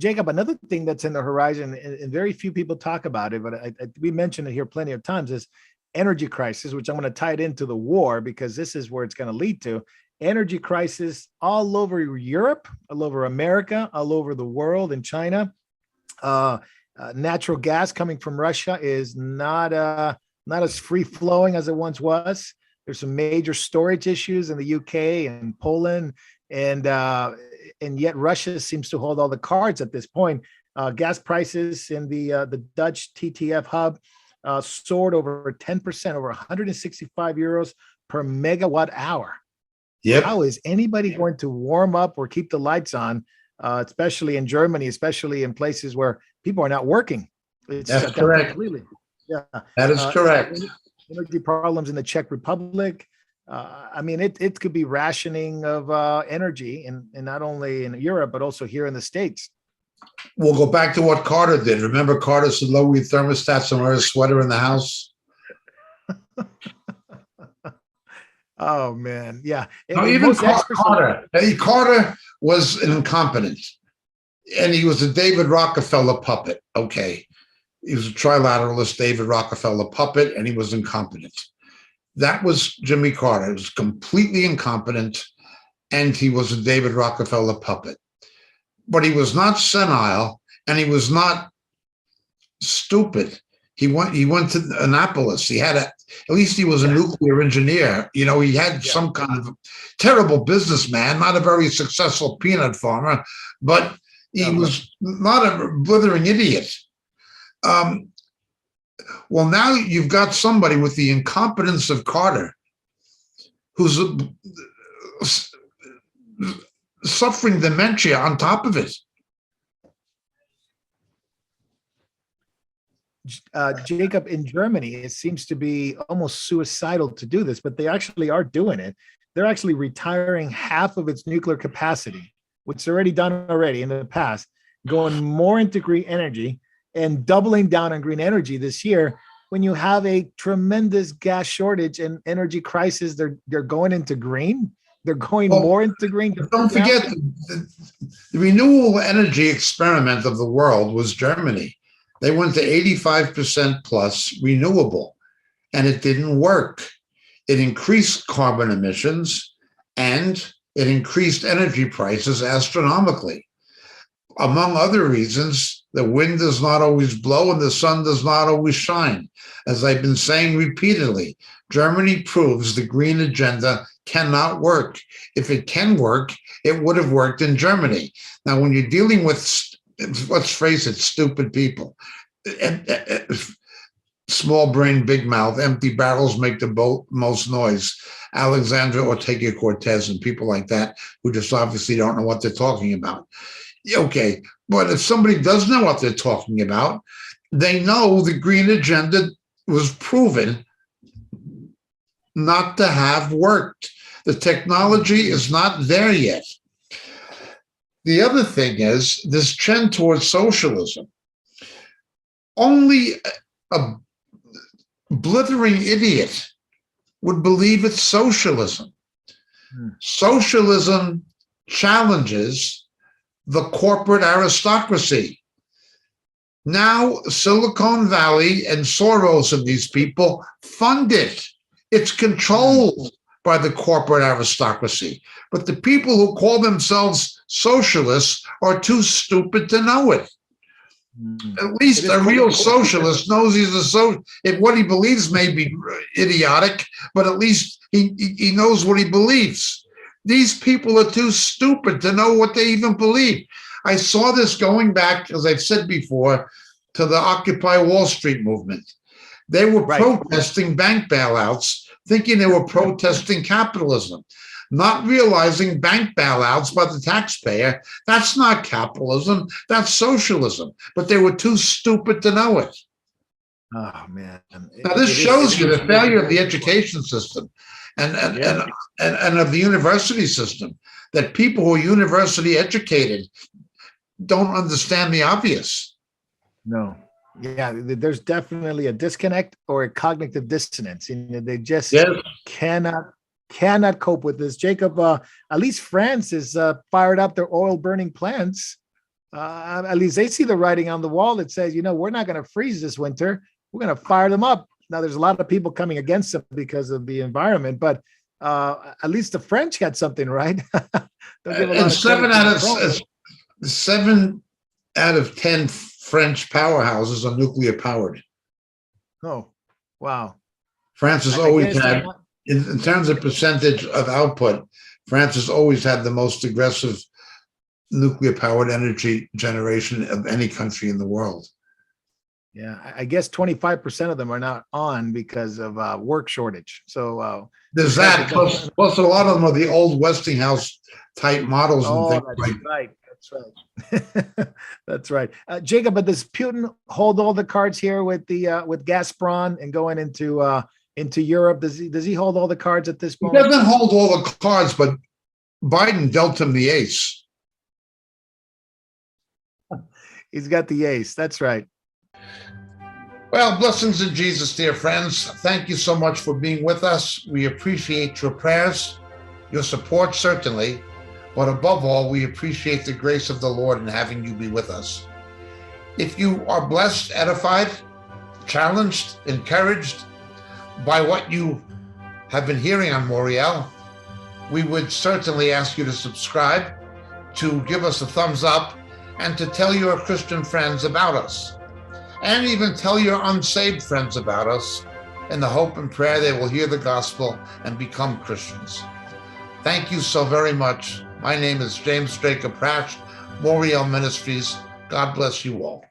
Jacob, another thing that's in the horizon, and very few people talk about it, but we mentioned it here plenty of times, is energy crisis, which I'm going to tie it into the war because this is where it's going to lead to. Energy crisis all over Europe, all over America, all over the world, in China. Natural gas coming from Russia is not as free flowing as it once was. There's some major storage issues in the UK and Poland, and yet Russia seems to hold all the cards at this point. Gas prices in the Dutch TTF hub soared over 10%, over 165 euros per megawatt hour. Yep. How is anybody going to warm up or keep the lights on, especially in Germany, especially in places where people are not working? It's That's correct. Completely. Yeah, that is correct. Energy problems in the Czech Republic. I mean, it could be rationing of energy, and not only in Europe, but also here in the States. We'll go back to what Carter did. Remember, Carter said, lower your thermostats and wear a sweater in the house? Oh, man. Yeah. No, even Carter was an incompetent, and he was a David Rockefeller puppet. Okay. He was a trilateralist, David Rockefeller puppet, and he was incompetent. That was Jimmy Carter. He was completely incompetent, and he was a David Rockefeller puppet. But he was not senile, and he was not stupid. He went to Annapolis. At least he was a nuclear engineer. You know, he had some kind of terrible businessman, not a very successful peanut farmer, but he was not a blithering idiot. Well, now you've got somebody with the incompetence of Carter who's suffering dementia on top of it. Jacob, in Germany, it seems to be almost suicidal to do this, but they actually are doing it. They're actually retiring half of its nuclear capacity, which is already done in the past, going more into green energy and doubling down on green energy this year. When you have a tremendous gas shortage and energy crisis, they're going into green. They're going more into green. Don't forget, the renewable energy experiment of the world was Germany. They went to 85% plus renewable, and it didn't work. It increased carbon emissions, and it increased energy prices astronomically. Among other reasons, the wind does not always blow and the sun does not always shine. As I've been saying repeatedly, Germany proves the green agenda cannot work. If it can work, it would have worked in Germany. Now, when you're dealing with, let's face it, stupid people, small brain, big mouth, empty barrels make the most noise. Alexandria Ortega-Cortez and people like that who just obviously don't know what they're talking about. Okay, but if somebody does know what they're talking about, they know the green agenda was proven not to have worked. The technology is not there yet. The other thing is this trend towards socialism. Only a blithering idiot would believe it's socialism. Socialism challenges the corporate aristocracy. Now, Silicon Valley and Soros and these people fund it. It's controlled by the corporate aristocracy. But the people who call themselves socialists are too stupid to know it. At least a real socialist knows he's if what he believes may be idiotic, but at least he knows what he believes. These people are too stupid to know what they even believe. I saw this going back, as I've said before, to the Occupy Wall Street movement. They were protesting bank bailouts, thinking they were protesting capitalism, not realizing bank bailouts by the taxpayer, that's not capitalism, that's socialism. But they were too stupid to know it. Oh, man. Now, this shows you the failure of the education system and of the university system, that people who are university educated don't understand the obvious. No. Yeah, there's definitely a disconnect or a cognitive dissonance. You know, they just cannot cope with this. Jacob, at least France is fired up their oil burning plants. At least they see the writing on the wall that says, we're not going to freeze this winter. We're going to fire them up. Now, there's a lot of people coming against them because of the environment, but at least the French got something right. And 7 out of 10 French powerhouses are nuclear powered. Oh, wow. France has always had, in terms of percentage of output, France has always had the most aggressive nuclear powered energy generation of any country in the world. Yeah, I guess 25% of them are not on because of work shortage. So there's that. Plus, a lot of them are the old Westinghouse type models and things like that. Right. That's right. That's right. Jacob, but does Putin hold all the cards here with Gazprom and going into Europe? Does he hold all the cards at this point? He doesn't hold all the cards, but Biden dealt him the ace. He's got the ace. That's right. Well, blessings in Jesus, dear friends. Thank you so much for being with us. We appreciate your prayers, your support, certainly. But above all, we appreciate the grace of the Lord in having you be with us. If you are blessed, edified, challenged, encouraged by what you have been hearing on Moriel, we would certainly ask you to subscribe, to give us a thumbs up, and to tell your Christian friends about us. And even tell your unsaved friends about us in the hope and prayer they will hear the gospel and become Christians. Thank you so very much. My name is James Jacob Prash, Moriel Ministries. God bless you all.